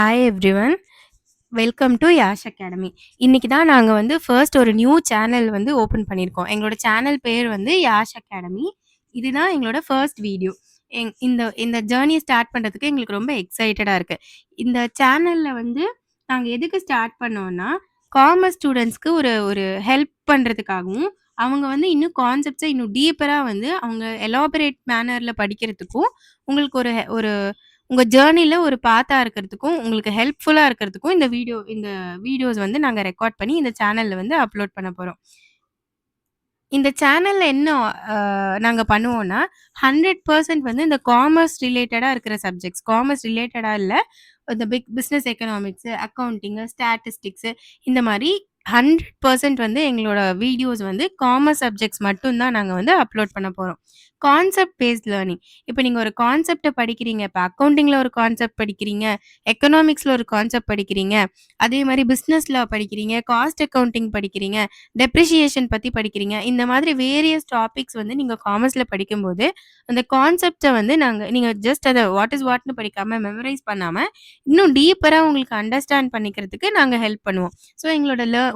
Hi everyone. Welcome to Yash academy. இன்னைக்கு தான் நாங்க வந்து ஃபர்ஸ்ட் ஒரு நியூ சேனல் வந்து ஓப்பன் பண்ணியிருக்கோம். எங்களோட சேனல் பேர் வந்து யாஷ் அகாடமி. இதுதான் எங்களோட ஃபர்ஸ்ட் வீடியோ. இந்த இந்த ஜர்னிய ஸ்டார்ட் பண்றதுக்கு எங்களுக்கு ரொம்ப எக்ஸைட்டடா இருக்கு. இந்த சேனல்ல வந்து நாங்க எதுக்கு ஸ்டார்ட் பண்ணோம்னா, காமர்ஸ் ஸ்டூடண்ட்ஸ்க்கு ஒரு ஒரு ஹெல்ப் பண்றதுக்காகவும், அவங்க வந்து இன்னும் கான்செப்ட்ஸ இன்னும் டீப்பரா வந்து அவங்க எலாபரேட் மேனர்ல படிக்கிறதுக்கும், உங்களுக்கு ஒரு உங்க ஜர்னில ஒரு பாத்தா இருக்கிறதுக்கும், உங்களுக்கு ஹெல்ப்ஃபுல்லா இருக்கிறதுக்கும் இந்த வீடியோஸ் வந்து நாங்க ரெக்கார்ட் பண்ணி இந்த சேனல்ல வந்து அப்லோட் பண்ண போறோம். இந்த சேனல்ல என்ன நாங்க பண்ணுவோம்னா, 100% வந்து இந்த காமர்ஸ் ரிலேட்டடா இருக்கிற சப்ஜெக்ட்ஸ். காமர்ஸ் ரிலேட்டடா இல்ல. இந்த பிசினஸ் எக்கனாமிக்ஸ், அக்கவுண்டிங், ஸ்டாட்டிஸ்டிக்ஸ் இந்த மாரி 100% வந்து எங்களோட வீடியோஸ் வந்து காமர்ஸ் சப்ஜெக்ட்ஸ் மட்டும் தான் நாங்க வந்து அப்லோட் பண்ண போறோம். Concept paste learning. இப்ப நீங்க ஒரு கான்செப்ட்ட படிக்கிறீங்க. இப்ப அக்கவுண்டிங்ல ஒரு கான்செப்ட் படிக்கிறீங்க. எக்கனாமிக்ஸ்ல ஒரு கான்செப்ட் படிக்கிறீங்க. அதே மாரி பிசினஸ்ல படிக்கிறீங்க. காஸ்ட் அக்கவுண்டிங் படிக்கிறீங்க. டெப்ரிசியேஷன் பத்தி படிக்கிறீங்க. இந்த மாதிரி வேரியஸ் டாபிக்ஸ் வந்து நீங்க காமர்ஸ்ல படிக்கும்போது, அந்த கான்செப்ட்ட வந்து நீங்க ஜஸ்ட் அத வாட் இஸ் வாட்ன்னு படிக்காம, மெமரைஸ் பண்ணாம, இன்னும் டீப்பரா உங்களுக்கு அண்டர்ஸ்டாண்ட் பண்ணிக்கிறதுக்கு நாங்க ஹெல்ப் பண்ணுவோம். ஸோ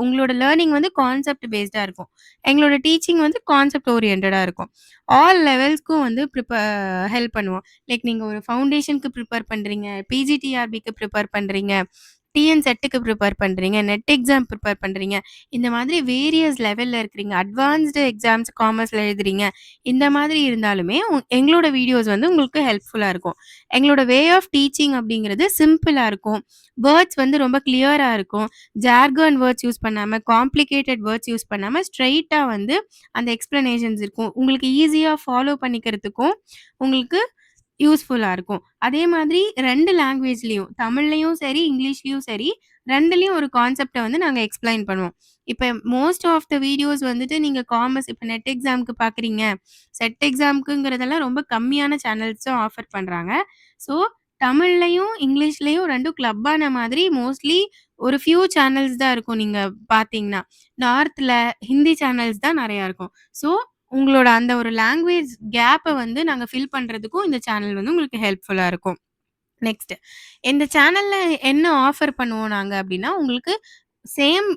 உங்களோட லேர்னிங் வந்து கான்செப்ட் பேஸ்டா இருக்கும். எங்களோட டீச்சிங் வந்து கான்செப்ட் ஓரியன்டடா இருக்கும். ஆல் லெவல்ஸ்க்கும் வந்து ஹெல்ப் பண்ணுவோம். லைக் நீங்க ஒரு ஃபவுண்டேஷனுக்கு ப்ரிப்பேர் பண்றீங்க, பிஜிடிஆர்பிக்கு ப்ரிப்பேர் பண்றீங்க, டிஎன் செட்டுக்கு ப்ரிப்பேர் பண்றீங்க, நெட் எக்ஸாம் ப்ரிப்பேர் பண்றீங்க. இந்த மாதிரி வேரியஸ் லெவல்ல இருக்கிறீங்க. அட்வான்ஸ்டு எக்ஸாம்ஸ் காமர்ஸ்ல எழுதுறீங்க. இந்த மாதிரி இருந்தாலுமே எங்களோட வீடியோஸ் வந்து உங்களுக்கு ஹெல்ப்ஃபுல்லா இருக்கும். எங்களோட வே ஆஃப் டீச்சிங் அப்படிங்கிறது சிம்பிளா இருக்கும். வேர்ட்ஸ் வந்து ரொம்ப கிளியரா இருக்கும். ஜார்கன் வேர்ட்ஸ் யூஸ் பண்ணாம, காம்ப்ளிகேட்டட் வேர்ட்ஸ் யூஸ் பண்ணாம, ஸ்ட்ரெய்ட்டா வந்து அந்த எக்ஸ்ப்ளனேஷன்ஸ் இருக்கும். உங்களுக்கு ஈஸியா ஃபாலோ பண்ணிக்கிறதுக்கும் உங்களுக்கு யூஸ்ஃபுல்லா இருக்கும். அதே மாதிரி 2 லாங்குவேஜ்லயும் தமிழ்லயும் சரி, இங்கிலீஷ்லயும் சரி 2லயும் ஒரு கான்செப்ட்ட வந்து நாங்க எக்ஸ்ப்ளைன் பண்ணுவோம். இப்ப மோஸ்ட் ஆஃப் த வீடியோஸ் வந்துட்டு நீங்க காமர்ஸ் இப்ப நெட் எக்ஸாம்க்கு பார்க்குறீங்க. செட் எக்ஸாம்க்குங்கிறதெல்லாம் ரொம்ப கம்மியான சேனல்ஸ் தான் ஆஃபர் பண்றாங்க. ஸோ தமிழ்லயும், இங்கிலீஷ்லயும் 2ம் கிளப் ஆன மாதிரி மோஸ்ட்லி ஒரு ஃபியூ சேனல்ஸ் தான் இருக்கும் நீங்க பார்த்தீங்கன்னா. நார்த்ல ஹிந்தி சேனல்ஸ் தான் நெறையா இருக்கும். ஸோ உங்களோட அந்த ஒரு லாங்குவேஜ் கேப்ப வந்து நாங்க ஃபில் பண்றதுக்கும் இந்த சேனல் வந்து உங்களுக்கு ஹெல்ப்ஃபுல்லா இருக்கும். நெக்ஸ்ட் இந்த சேனல்ல என்ன ஆஃபர் பண்ணுவோம் நாங்க அப்டின்னா, உங்களுக்கு சேம்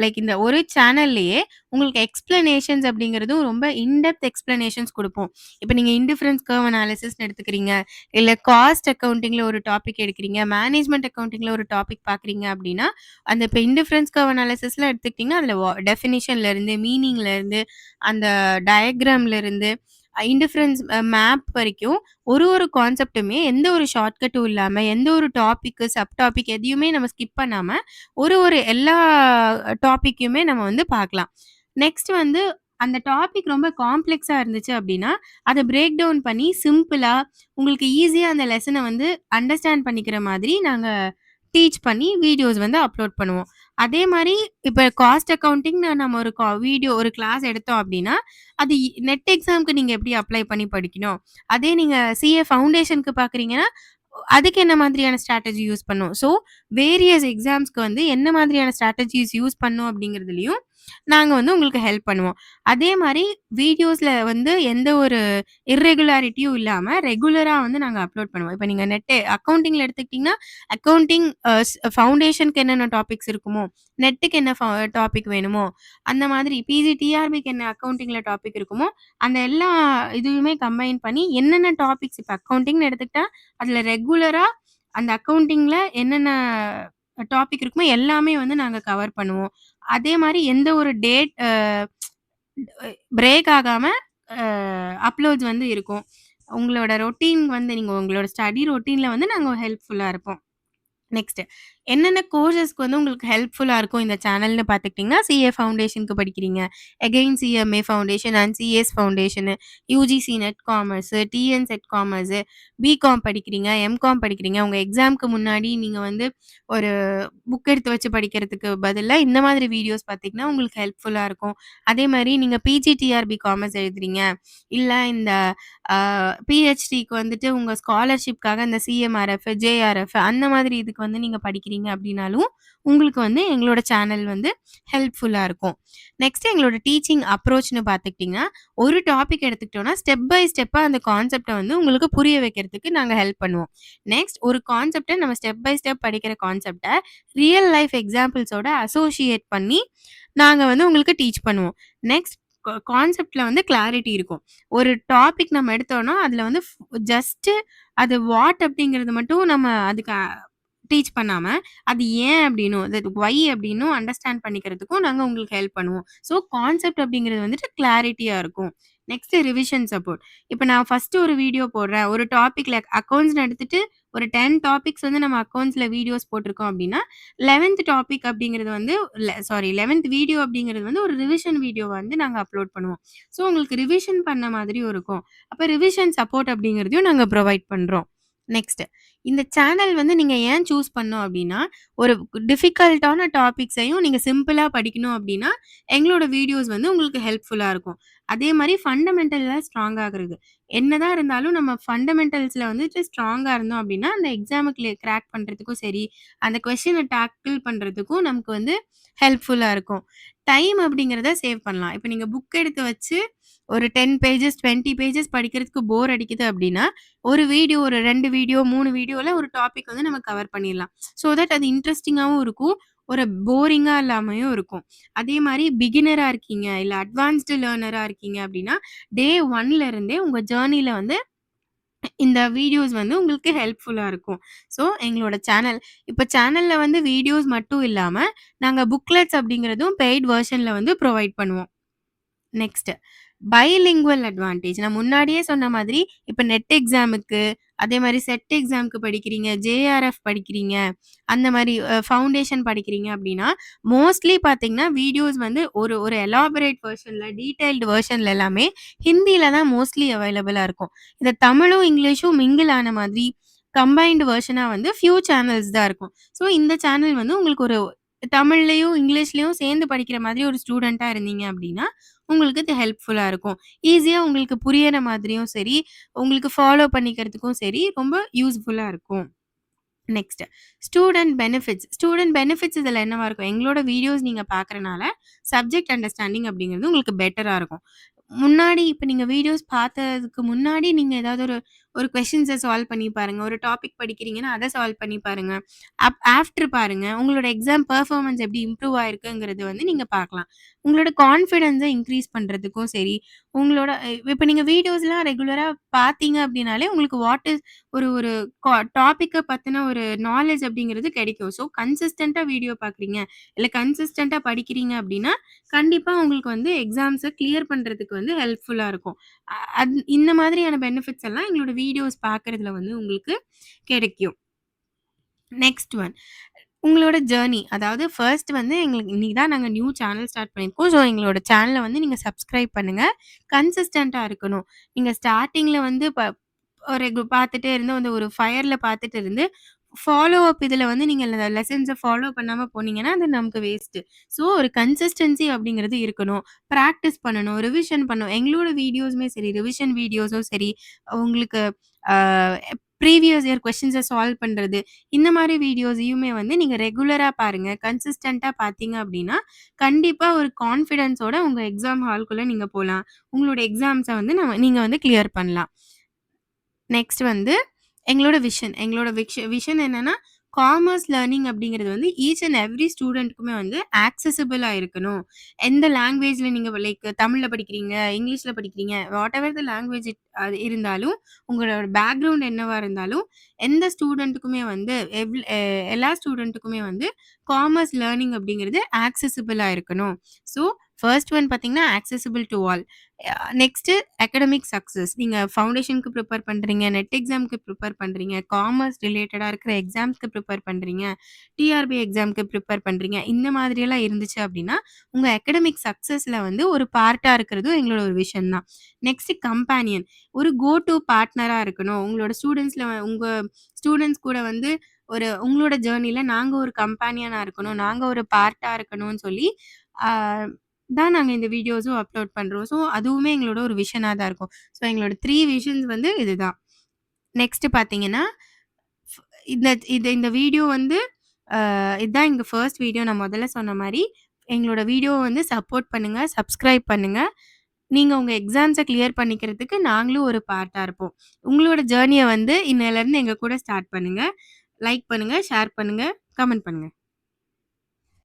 லைக் இந்த ஒரு சேனல்லயே உங்களுக்கு எக்ஸ்ப்ளனேஷன்ஸ் அப்படிங்கிறதும் ரொம்ப இன்டெப்த் எக்ஸ்ப்ளனேஷன்ஸ் குடுப்போம். இப்ப நீங்க இன்டிஃபரன்ஸ் கர்வ் அனாலிசிஸ்ன்னு எடுத்துக்கிறீங்க, இல்ல காஸ்ட் அக்கவுண்டிங்ல ஒரு டாபிக் எடுக்கிறீங்க, மேனேஜ்மென்ட் அக்கவுண்டிங்ல ஒரு டாபிக் பார்க்குறீங்க அப்படின்னா, அந்த இப்ப இன்டிஃபரன்ஸ் கர்வ் அனாலிசிஸ்லாம் எடுத்துக்கிட்டீங்கன்னா, அதுல டெஃபினிஷன்ல இருந்து, மீனிங்ல இருந்து, அந்த டயகிராம்ல இருந்து, இன்டிஃபரன்ஸ் மேப் வரைக்கும் ஒரு கான்செப்ட்டுமே எந்த ஒரு ஷார்ட்கட்டும் இல்லாம, எந்த ஒரு டாபிக், சப் டாபிக் எதையுமே நம்ம ஸ்கிப் பண்ணாம ஒரு எல்லா டாபிக்குமே நம்ம வந்து பார்க்கலாம். நெக்ஸ்ட் வந்து அந்த டாபிக் ரொம்ப காம்ப்ளெக்ஸா இருந்துச்சு அப்டின்னா, அத பிரேக் டவுன் பண்ணி சிம்பிளா உங்களுக்கு ஈஸியா அந்த லெசன வந்து அண்டர்ஸ்டாண்ட் பண்ணிக்கிற மாதிரி நாங்க டீச் பண்ணி வீடியோஸ் வந்து அப்லோட் பண்ணுவோம். அதே மாரி இப்ப காஸ்ட் அக்கவுண்டிங்ன்னு நம்ம ஒரு கிளாஸ் எடுத்தோம் அப்டின்னா, அது நெட் எக்ஸாம்க்கு நீங்க எப்படி அப்ளை பண்ணி படிக்கணும்? அதே நீங்க சிஏ ஃபவுண்டேஷனுக்கு பார்க்குறீங்கன்னா, அதுக்கு என்ன மாதிரியான ஸ்ட்ராட்டஜி யூஸ் பண்ணணும்? ஸோ வேரியஸ் எக்ஸாம்ஸ்க்கு வந்து என்ன மாதிரியான ஸ்ட்ராட்டஜிஸ் யூஸ் பண்ணணும் அப்படிங்கிறதுலயும், நாங்க வந்து உங்களுக்கு ஹெல்ப் பண்ணுவோம். அதே மாரி வீடியோஸ்ல வந்து எந்த ஒரு இர்ரெகுலாரிட்டியும் இல்லாம ரெகுலரா வந்து நாங்க அப்லோட் பண்ணுவோம். இப்ப நீங்க அக்கவுண்டிங்ல எடுத்துக்கிட்டீங்கன்னா, அக்கவுண்டிங் ஃபவுண்டேஷனுக்கு என்னென்ன டாபிக்ஸ் இருக்குமோ, நெட்டுக்கு என்ன டாபிக் வேணுமோ, அந்த மாதிரி பிஜி, டிஆர்பிக்கு என்ன அக்கவுண்டிங்ல டாபிக் இருக்குமோ, அந்த எல்லா இதுவுமே கம்பைன் பண்ணி என்னென்ன டாபிக்ஸ் இப்ப அக்கவுண்டிங்ன்னு எடுத்துக்கிட்டா, அதுல ரெகுலரா அந்த அக்கவுண்டிங்ல என்னென்ன டாபிக் இருக்குமோ எல்லாமே வந்து நாங்க கவர் பண்ணுவோம். அதே மாரி எந்த ஒரு டேட் பிரேக் ஆகாம அ அப்லோட்ஸ் வந்து இருக்கும். உங்களோட ரொட்டீன் வந்து நீங்க உங்களோட ஸ்டடி ரொட்டீன்ல வந்து நாங்க ஹெல்ப்ஃபுல்லா இருப்போம். நெக்ஸ்ட் என்னென்ன கோர்சஸ்க்கு வந்து உங்களுக்கு ஹெல்ப்ஃபுல்லா இருக்கும் இந்த சேனல்னு பார்த்துக்கிட்டிங்கன்னா, சிஏ ஃபவுண்டேஷனுக்கு படிக்கிறீங்க. Again CMA foundation and CS foundation, UGC NET commerce, TN SET commerce, BCom படிக்கிறீங்க, எம்காம் படிக்கிறீங்க. உங்க எக்ஸாம்க்கு முன்னாடி நீங்க வந்து ஒரு புக் எடுத்து வச்சு படிக்கிறதுக்கு பதிலா இந்த மாதிரி வீடியோஸ் பார்த்தீங்கன்னா, உங்களுக்கு ஹெல்ப்ஃபுல்லா இருக்கும். அதே மாரி நீங்க பிஜிடிஆர்பி காமர்ஸ் எழுதுறீங்க. இல்ல இந்த அ பிஹெச்டிக்கு வந்துட்டு உங்க ஸ்காலர்ஷிப்காக இந்த சிஎம்ஆர்எஃப், ஜேஆர்எஃப் அந்த மாதிரி இதுக்கு வந்து நீங்க படிக்கிறீங்க படிக்கிறீங்க அப்படின்னாலும், உங்களுக்கு வந்து எங்களோட சேனல் வந்து ஹெல்ப்ஃபுல்லா இருக்கும். நெக்ஸ்ட் எங்களோட டீச்சிங் அப்ரோச்ன்னு பார்த்துக்கிட்டீங்கன்னா, ஒரு டாபிக் எடுத்துக்கிட்டோம்னா, ஸ்டெப் பை ஸ்டெப்பா அந்த கான்செப்ட்ட வந்து உங்களுக்கு புரிய வைக்கிறதுக்கு நாங்க ஹெல்ப் பண்ணுவோம். நெக்ஸ்ட் ஒரு கான்செப்ட்ட நம்ம ஸ்டெப் பை ஸ்டெப் படிக்கிற கான்செப்ட்ட ரியல் லைஃப் எக்ஸாம்பிள்ஸோட அசோசியேட் பண்ணி, நாங்க வந்து உங்களுக்கு டீச் பண்ணுவோம். நெக்ஸ்ட் கான்செப்ட்ல வந்து கிளாரிட்டி இருக்கும். ஒரு டாபிக் நம்ம எடுத்தோம்னா, அதுல வந்து ஜஸ்ட்டு அது வாட் அப்படிங்கிறது மட்டும் நம்ம அதுக்கு டீச் பண்ணாம, அது ஏன் அப்படின்னும், அது ஒய் அப்படின்னும் அண்டர்ஸ்டாண்ட் பண்ணிக்கிறதுக்கும் நாங்க உங்களுக்கு ஹெல்ப் பண்ணுவோம். ஸோ, கான்செப்ட் அப்படிங்கிறது வந்துட்டு கிளாரிட்டியா இருக்கும். Next revision support. இப்ப நான் ஃபர்ஸ்ட்டு ஒரு வீடியோ போடுறேன். ஒரு டாபிக்ல அக்கவுண்ட்ஸ்ன்னு எடுத்துட்டு ஒரு 10 டாபிக்ஸ் வந்து நம்ம அக்கவுண்ட்ஸ்ல வீடியோஸ் போட்டிருக்கோம் அப்படின்னா, 11த் டாபிக் அப்படிங்கிறது வந்து 11த் வீடியோ அப்படிங்கிறது வந்து ஒரு ரிவிஷன் வீடியோவ வந்து நாங்க அப்லோட் பண்ணுவோம். ஸோ, உங்களுக்கு ரிவிஷன் பண்ண மாதிரியும் இருக்கும். அப்ப ரிவிஷன் சப்போர்ட் அப்படிங்கிறதையும் நாங்க ப்ரொவைட் பண்றோம். நெக்ஸ்ட் இந்த சேனல் வந்து நீங்க ஏன் சூஸ் பண்ணோம் அப்டின்னா, ஒரு டிஃபிகல்ட்டான டாபிக்ஸையும் நீங்க சிம்பிளா படிக்கணும் அப்டின்னா, எங்களோட வீடியோஸ் வந்து உங்களுக்கு ஹெல்ப்ஃபுல்லா இருக்கும். அதே மாரி ஃபண்டமெண்டல்ல ஸ்ட்ராங் ஆகுறது. என்னதான் இருந்தாலும் நம்ம ஃபண்டமெண்டல்ஸ்ல வந்துட்டு ஸ்ட்ராங்கா இருந்தோம் அப்டின்னா, அந்த எக்ஸாமுக்கு கிராக் பண்றதுக்கும் சரி, அந்த கொஸ்டின டாக்கிள் பண்றதுக்கும் நமக்கு வந்து ஹெல்ப்ஃபுல்லா இருக்கும். டைம் அப்டிங்கிறத சேவ் பண்ணலாம். இப்ப நீங்க புக் எடுத்து வச்சு ஒரு 10 பேஜஸ், 20 பேஜஸ் படிக்கிறதுக்கு போர் அடிக்குது அப்டின்னா, ஒரு வீடியோ, ஒரு 2 வீடியோ, 3 வீடியோல ஒரு டாபிக் வந்து நம்ம கவர் பண்ணிர்லாம். ஸோ தட் அது இன்ட்ரஸ்டிங்காவும் இருக்கும். ஒரு போரிங்கா இல்லாமயும் இருக்கும். அதே மாரி பிகினரா இருக்கீங்க, இல்ல அட்வான்ஸ்டு லேர்னரா இருக்கீங்க அப்டின்னா, டே 1ல இருந்தே உங்க ஜர்னில வந்து இந்த வீடியோஸ் வந்து உங்களுக்கு ஹெல்ப்ஃபுல்லா இருக்கும். ஸோ எங்களோட சேனல் இப்ப சேனல்ல வந்து வீடியோஸ் மட்டும் இல்லாம, நாங்க புக்லெட்ஸ் அப்டிங்கிறதும் பெய்ட் வெர்ஷன்ல வந்து ப்ரொவைட் பண்ணுவோம். Next bilingual advantage. நான் முன்னாடியே சொன்ன மாதிரி, இப்ப நெட் எக்ஸாமுக்கு, அதே மாரி செட் எக்ஸாம்க்கு படிக்கிறீங்க, ஜேஆர்எஃப் படிக்கிறீங்க, அந்த மாரி ஃபவுண்டேஷன் படிக்கிறீங்க அப்டின்னா, மோஸ்ட்லி பார்த்தீங்கன்னா, வீடியோஸ் வந்து ஒரு ஒரு எலாபரேட் வெர்ஷன்ல, டீட்டெயில்டு வெர்ஷன்ல எல்லாமே ஹிந்தில தான் மோஸ்ட்லி அவைலபிளா இருக்கும். இந்த தமிழும், இங்கிலீஷும் மிங்கிள் ஆன மாதிரி கம்பைன்டு வெர்ஷனா வந்து ஃபியூ சேனல்ஸ் தான் இருக்கும். ஸோ இந்த சேனல் வந்து உங்களுக்கு ஒரு தமிழ்லயும், இங்கிலீஷ்லயும் சேர்ந்து படிக்கிற மாதிரி ஒரு ஸ்டூடெண்ட்டா இருந்தீங்க அப்டின்னா, உங்களுக்கு இது ஹெல்ப்ஃபுல்லா இருக்கும். ஈஸியா உங்களுக்கு புரியற மாதிரியும் சரி, உங்களுக்கு ஃபாலோ பண்ணிக்கிறதுக்கும் சரி, ரொம்ப யூஸ்ஃபுல்லா இருக்கும். நெக்ஸ்ட் ஸ்டூடண்ட் பெனிஃபிட்ஸ் இதுல என்னவா இருக்கும்? எங்களோட வீடியோஸ் நீங்க பார்க்கறனால, சப்ஜெக்ட் அண்டர்ஸ்டாண்டிங் அப்படிங்கிறது உங்களுக்கு பெட்டரா இருக்கும். முன்னாடி இப்ப நீங்க வீடியோஸ் பார்த்ததுக்கு முன்னாடி நீங்க ஏதாவது ஒரு ஒரு கொஸ்டின்ஸ சால்வ் பண்ணி பாருங்க. ஒரு டாபிக் படிக்கிறீங்கன்னா, அத சால்வ் பண்ணி பாருங்க. ஆஃப்டர் பாருங்க. உங்களோட எக்ஸாம் பெர்ஃபார்மன்ஸ் எப்படி இம்ப்ரூவ் ஆயிருக்குங்கிறது வந்து நீங்க பார்க்கலாம். உங்களோட கான்ஃபிடன்ஸ இன்கிரீஸ் பண்றதுக்கும் சரி, உங்களோட இப்ப நீங்க வீடியோஸ்லாம் ரெகுலரா பார்த்தீங்க அப்படின்னாலே, உங்களுக்கு வாட் இஸ் ஒரு ஒரு டாபிக்க பத்தின ஒரு நாலேட்ஜ் அப்படிங்கிறது கிடைக்கும். ஸோ கன்சிஸ்டன்ட்டா வீடியோ பார்க்குறீங்க, இல்ல கன்சிஸ்டன்ட்டா படிக்கிறீங்க அப்படின்னா, கண்டிப்பா உங்களுக்கு வந்து எக்ஸாம்ஸ கிளியர் பண்றதுக்கு வந்து ஹெல்ப்ஃபுல்லா இருக்கும். இந்த மாதிரியான பெனிஃபிட்ஸ் எல்லாம் எங்களோட வீடியோஸ் பார்க்கறதுல வந்து உங்களுக்கு கிடைக்கும். நெக்ஸ்ட் ஒன் உங்களோட ஜர்னி. அதாவது ஃபர்ஸ்ட் வந்து எங்களுக்கு இன்னைக்கு தான் நாங்க நியூ சேனல் ஸ்டார்ட் பண்ணியிருக்கோம். ஸோ எங்களோட சேனல வந்து நீங்க சப்ஸ்கிரைப் பண்ணுங்க. கன்சிஸ்டன்ட்டா இருக்கணும். நீங்க ஸ்டார்ட்டிங்ல வந்து ஒரு பார்த்துட்டே இருந்து அந்த ஒரு ஃபயர்ல பார்த்துட்டு இருந்து, ஃபாலோ அப் இதுல வந்து நீங்க லெசன்ஸ ஃபாலோ பண்ணாம போனீங்கன்னா, அது நமக்கு வேஸ்ட்டு. ஸோ ஒரு கன்சிஸ்டன்சி அப்படிங்கிறது இருக்கணும். பிராக்டிஸ் பண்ணணும். ரிவிஷன் பண்ணணும். எங்களோட வீடியோஸுமே சரி, ரிவிஷன் வீடியோஸும் சரி, உங்களுக்கு ஆ ப்ரீவியஸ் இயர் கொஸ்டின்ஸ சால்வ் பண்றது, இந்த மாரி வீடியோஸையுமே வந்து நீங்க ரெகுலரா பாருங்க. கன்சிஸ்டன்ட்டா பார்த்தீங்க அப்படின்னா, கண்டிப்பா ஒரு கான்ஃபிடன்ஸோட உங்க எக்ஸாம் ஹால்குள்ள நீங்க போலாம். உங்களோட எக்ஸாம்ஸ வந்து நீங்க வந்து கிளியர் பண்ணலாம். நெக்ஸ்ட் வந்து எங்களோட விஷன். எங்களோட விஷன் என்னன்னா, காமர்ஸ் லேர்னிங் அப்படிங்கிறது வந்து ஈச் அண்ட் எவ்ரி ஸ்டூடண்ட்க்குமே வந்து ஆக்சஸிபிளா இருக்கணும். எந்த லாங்குவேஜ்ல நீங்க லைக் தமிழ்ல படிக்கிறீங்க, இங்கிலீஷ்ல படிக்கிறீங்க, வாட் எவர் த லாங்குவேஜ் அது இருந்தாலும், உங்களோட பேக்ரவுண்ட் என்னவா இருந்தாலும், எந்த ஸ்டூடண்ட்டுக்குமே வந்து எல்லா ஸ்டூடண்ட்டுக்குமே வந்து காமர்ஸ் லேர்னிங் அப்படிங்கிறது ஆக்சஸிபிளா இருக்கணும். ஸோ, ஃபர்ஸ்ட் ஒன் பார்த்தீங்கன்னா, accessible to all. Next academic success. நீங்க ஃபவுண்டேஷனுக்கு ப்ரிப்பேர் பண்றீங்க, நெட் எக்ஸாம்க்கு ப்ரிப்பேர் பண்றீங்க, காமர்ஸ் ரிலேட்டடா இருக்கிற எக்ஸாம்ஸ்க்கு ப்ரிப்பேர் பண்றீங்க, டிஆர்பி எக்ஸாம்க்கு ப்ரிப்பேர் பண்றீங்க. இந்த மாதிரியெல்லாம் இருந்துச்சு அப்டின்னா, உங்க அகாடமிக் சக்சஸ்ல வந்து ஒரு பார்ட்டா இருக்கிறதும் எங்களோட ஒரு விஷன் தான். Next companion. ஒரு கோ டூ பார்ட்னரா இருக்கணும். உங்களோட உங்க ஸ்டூடண்ட்ஸ் கூட வந்து உங்களோட ஜர்னில நாங்க ஒரு கம்பேனியனா இருக்கணும். நாங்க ஒரு பார்ட்டா இருக்கணும்னு சொல்லி, ஆ தான் நாங்க இந்த வீடியோஸும் அப்லோட் பண்றோம். ஸோ, அதுவுமே எங்களோட ஒரு விஷனா தான் இருக்கும். ஸோ, எங்களோட 3 விஷன்ஸ் வந்து இதுதான். நெக்ஸ்ட் பார்த்தீங்கன்னா, ஃப் இந்த இது இந்த வீடியோ வந்து இதான் எங்க ஃபர்ஸ்ட் வீடியோ. நான் முதல்ல சொன்ன மாரி, எங்களோட வீடியோவ வந்து சப்போர்ட் பண்ணுங்க, சப்ஸ்கிரைப் பண்ணுங்க. நீங்க உங்க எக்ஸாம்ஸ கிளியர் பண்ணிக்கிறதுக்கு நாங்களும் ஒரு பார்ட்டா இருப்போம். உங்களோட ஜர்னிய வந்து இன்னையிலருந்து எங்க கூட ஸ்டார்ட் பண்ணுங்க. லைக் பண்ணுங்க, ஷேர் பண்ணுங்க, கமெண்ட் பண்ணுங்க.